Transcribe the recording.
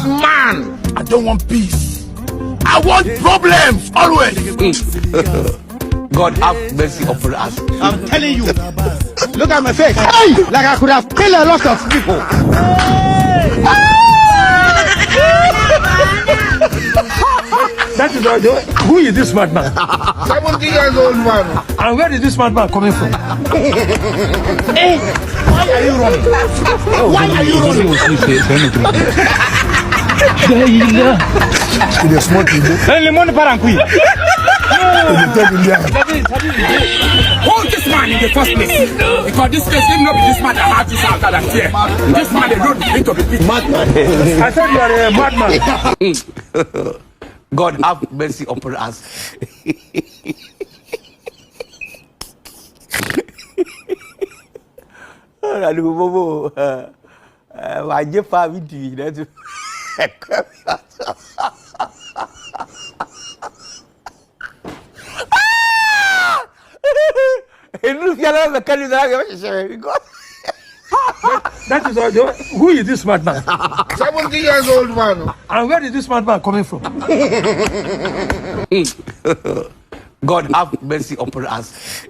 man. I don't want peace. I want problems always. God have mercy upon us. I'm telling you. Look at my face. Hey! Like I could have killed a lot of people. That is who is this madman? 70 years old man. And where is this madman coming from? Hey, why are you running? Why are you running? Hold this man in the first place. Because this case will not be this man that had this after that fear. This man alone need to be madman. I said you are a madman. God have mercy upon us. That is who is this madman? 70 years old man. And where is this madman coming from? God have mercy upon us.